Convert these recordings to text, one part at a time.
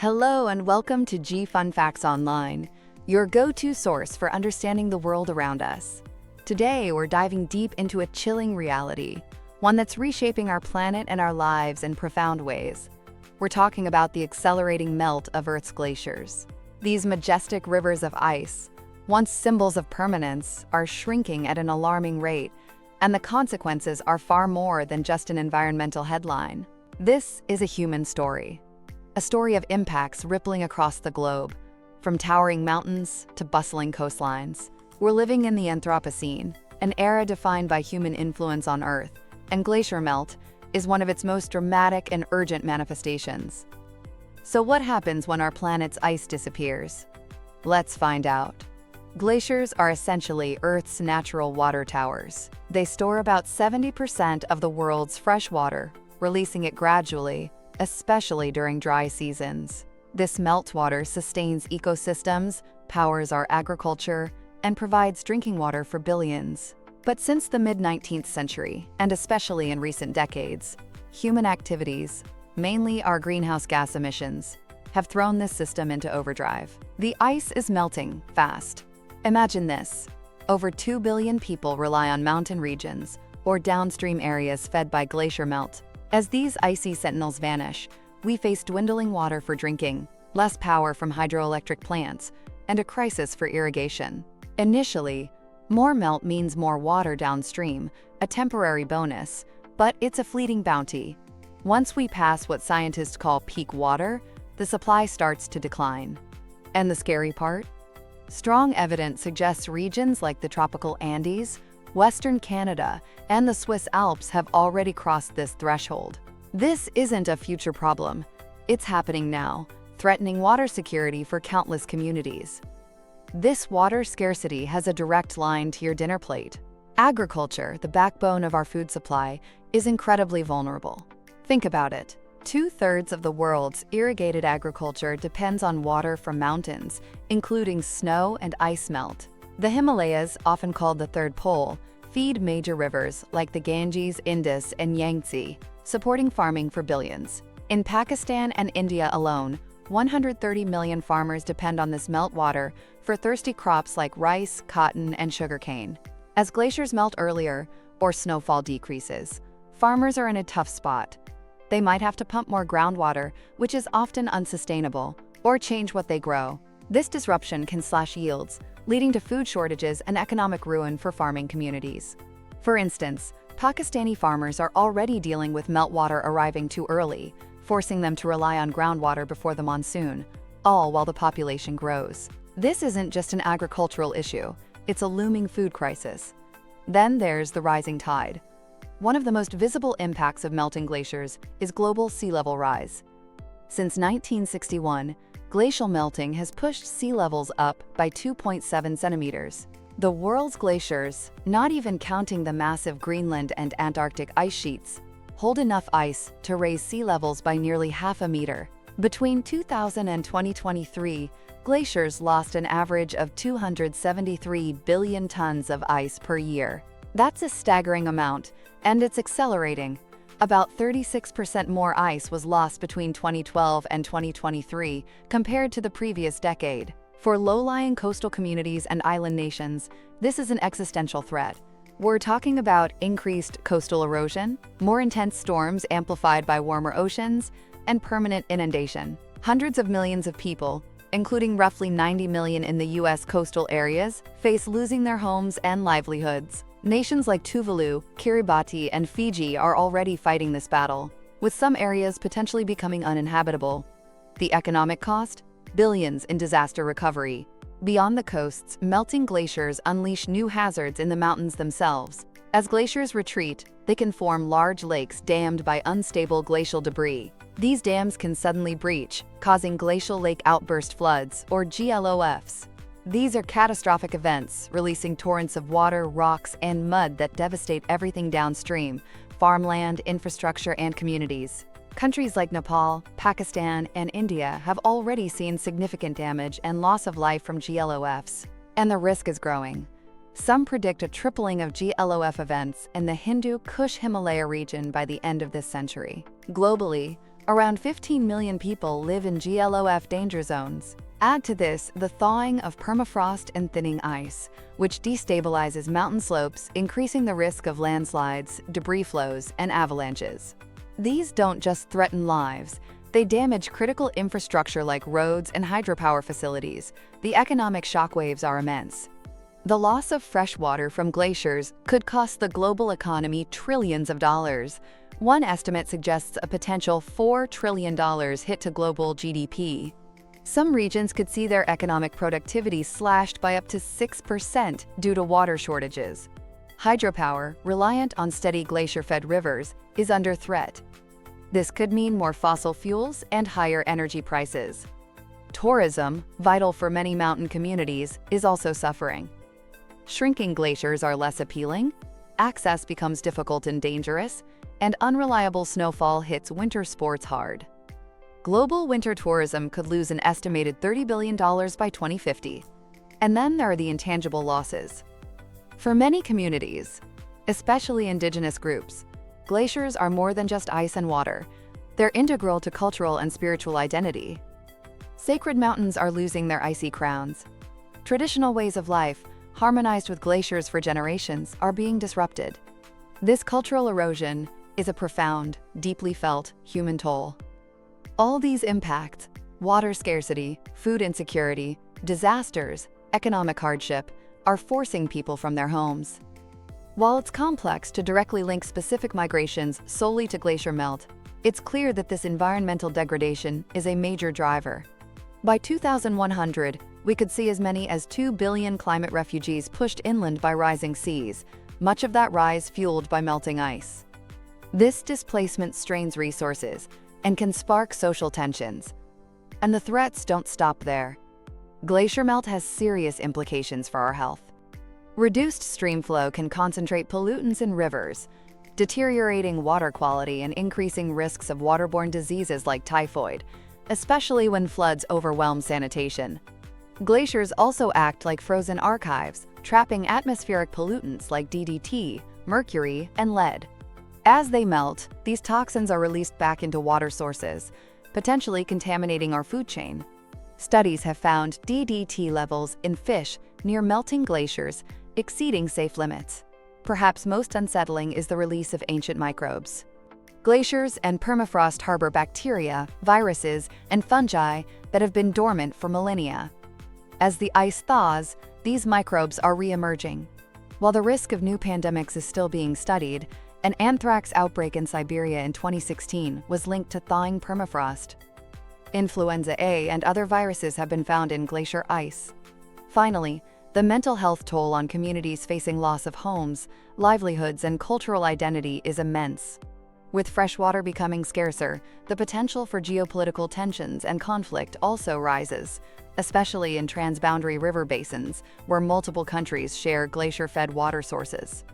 Hello and welcome to G Fun Facts Online, your go-to source for understanding the world around us. Today, we're diving deep into a chilling reality, one that's reshaping our planet and our lives in profound ways. We're talking about the accelerating melt of Earth's glaciers. These majestic rivers of ice, once symbols of permanence, are shrinking at an alarming rate, and the consequences are far more than just an environmental headline. This is a human story. A story of impacts rippling across the globe, from towering mountains to bustling coastlines. We're living in the Anthropocene, an era defined by human influence on Earth, and glacier melt is one of its most dramatic and urgent manifestations. So what happens when our planet's ice disappears? Let's find out. Glaciers are essentially Earth's natural water towers. They store about 70% of the world's fresh water, releasing it gradually, especially during dry seasons. This meltwater sustains ecosystems, powers our agriculture, and provides drinking water for billions. But since the mid-19th century, and especially in recent decades, human activities, mainly our greenhouse gas emissions, have thrown this system into overdrive. The ice is melting fast. Imagine this: over 2 billion people rely on mountain regions or downstream areas fed by glacier melt. As these icy sentinels vanish, we face dwindling water for drinking, less power from hydroelectric plants, and a crisis for irrigation. Initially, more melt means more water downstream, a temporary bonus, but it's a fleeting bounty. Once we pass what scientists call peak water, the supply starts to decline. And the scary part? Strong evidence suggests regions like the tropical Andes, Western Canada, and the Swiss Alps have already crossed this threshold. This isn't a future problem. It's happening now, threatening water security for countless communities. This water scarcity has a direct line to your dinner plate. Agriculture, the backbone of our food supply, is incredibly vulnerable. Think about it. 2/3 of the world's irrigated agriculture depends on water from mountains, including snow and ice melt. The Himalayas, often called the Third Pole, feed major rivers like the Ganges, Indus, and Yangtze, supporting farming for billions. In Pakistan and India alone, 130 million farmers depend on this meltwater for thirsty crops like rice, cotton, and sugarcane. As glaciers melt earlier or snowfall decreases, farmers are in a tough spot. They might have to pump more groundwater, which is often unsustainable, or change what they grow. This disruption can slash yields, leading to food shortages and economic ruin for farming communities. For instance, Pakistani farmers are already dealing with meltwater arriving too early, forcing them to rely on groundwater before the monsoon, all while the population grows. This isn't just an agricultural issue, it's a looming food crisis. Then there's the rising tide. One of the most visible impacts of melting glaciers is global sea level rise. Since 1961, glacial melting has pushed sea levels up by 2.7 centimeters. The world's glaciers, not even counting the massive Greenland and Antarctic ice sheets, hold enough ice to raise sea levels by nearly half a meter. Between 2000 and 2023, glaciers lost an average of 273 billion tons of ice per year. That's a staggering amount, and it's accelerating. About 36% more ice was lost between 2012 and 2023 compared to the previous decade. For low-lying coastal communities and island nations, this is an existential threat. We're talking about increased coastal erosion, more intense storms amplified by warmer oceans, and permanent inundation. Hundreds of millions of people, including roughly 90 million in the U.S. coastal areas, face losing their homes and livelihoods. Nations like Tuvalu, Kiribati, and Fiji are already fighting this battle, with some areas potentially becoming uninhabitable. The economic cost? Billions in disaster recovery. Beyond the coasts, melting glaciers unleash new hazards in the mountains themselves. As glaciers retreat, they can form large lakes dammed by unstable glacial debris. These dams can suddenly breach, causing glacial lake outburst floods, or GLOFs. These are catastrophic events, releasing torrents of water, rocks, and mud that devastate everything downstream: farmland, infrastructure, and communities. Countries like Nepal, Pakistan, and India have already seen significant damage and loss of life from GLOFs, and the risk is growing. Some predict a tripling of GLOF events in the Hindu Kush Himalaya region by the end of this century. Globally, Around 15 million people live in GLOF danger zones. Add to this the thawing of permafrost and thinning ice, which destabilizes mountain slopes, increasing the risk of landslides, debris flows, and avalanches. These don't just threaten lives, they damage critical infrastructure like roads and hydropower facilities. The economic shockwaves are immense. The loss of fresh water from glaciers could cost the global economy trillions of dollars. One estimate suggests a potential $4 trillion hit to global GDP. Some regions could see their economic productivity slashed by up to 6% due to water shortages. Hydropower, reliant on steady glacier-fed rivers, is under threat. This could mean more fossil fuels and higher energy prices. Tourism, vital for many mountain communities, is also suffering. Shrinking glaciers are less appealing, access becomes difficult and dangerous, and unreliable snowfall hits winter sports hard. Global winter tourism could lose an estimated $30 billion by 2050. And then there are the intangible losses. For many communities, especially indigenous groups, glaciers are more than just ice and water. They're integral to cultural and spiritual identity. Sacred mountains are losing their icy crowns. Traditional ways of life, harmonized with glaciers for generations, are being disrupted. This cultural erosion is a profound, deeply felt human toll. All these impacts, water scarcity, food insecurity, disasters, economic hardship, are forcing people from their homes. While it's complex to directly link specific migrations solely to glacier melt, it's clear that this environmental degradation is a major driver. By 2100, we could see as many as 2 billion climate refugees pushed inland by rising seas, much of that rise fueled by melting ice. This displacement strains resources and can spark social tensions. And the threats don't stop there. Glacier melt has serious implications for our health. Reduced stream flow can concentrate pollutants in rivers, deteriorating water quality and increasing risks of waterborne diseases like typhoid, especially when floods overwhelm sanitation. Glaciers also act like frozen archives, trapping atmospheric pollutants like DDT, mercury, and lead. As they melt, these toxins are released back into water sources, potentially contaminating our food chain. Studies have found DDT levels in fish near melting glaciers exceeding safe limits. Perhaps most unsettling is the release of ancient microbes. Glaciers and permafrost harbor bacteria, viruses, and fungi that have been dormant for millennia. As the ice thaws, these microbes are re-emerging. While the risk of new pandemics is still being studied, an anthrax outbreak in Siberia in 2016 was linked to thawing permafrost. Influenza A and other viruses have been found in glacier ice. Finally, the mental health toll on communities facing loss of homes, livelihoods, and cultural identity is immense. With freshwater becoming scarcer, the potential for geopolitical tensions and conflict also rises, especially in transboundary river basins where multiple countries share glacier-fed water sources.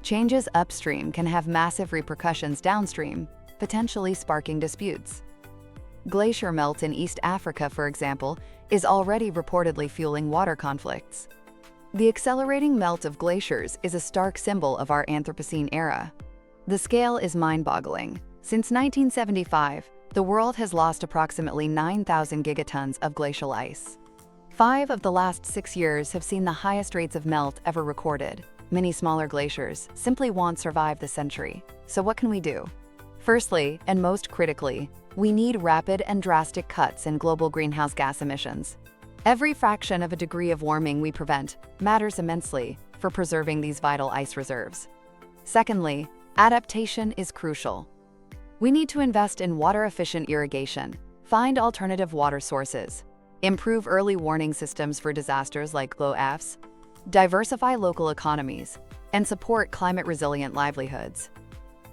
Changes upstream can have massive repercussions downstream, potentially sparking disputes. Glacier melt in East Africa, for example, is already reportedly fueling water conflicts. The accelerating melt of glaciers is a stark symbol of our Anthropocene era. The scale is mind-boggling. Since 1975, the world has lost approximately 9,000 gigatons of glacial ice. 5 of the last 6 years have seen the highest rates of melt ever recorded. Many smaller glaciers simply won't survive the century. So what can we do? Firstly, and most critically, we need rapid and drastic cuts in global greenhouse gas emissions. Every fraction of a degree of warming we prevent matters immensely for preserving these vital ice reserves. Secondly, adaptation is crucial. We need to invest in water-efficient irrigation, find alternative water sources, improve early warning systems for disasters like GLOFs, diversify local economies, and support climate-resilient livelihoods.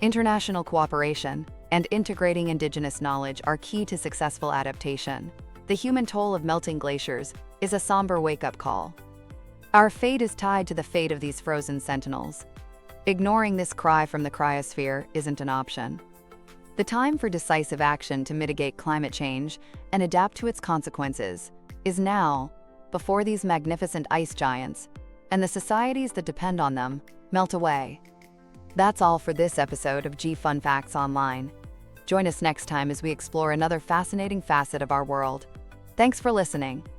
International cooperation and integrating indigenous knowledge are key to successful adaptation. The human toll of melting glaciers is a somber wake-up call. Our fate is tied to the fate of these frozen sentinels. Ignoring this cry from the cryosphere isn't an option. The time for decisive action to mitigate climate change and adapt to its consequences is now, before these magnificent ice giants and the societies that depend on them melt away. That's all for this episode of G Fun Facts Online. Join us next time as we explore another fascinating facet of our world. Thanks for listening.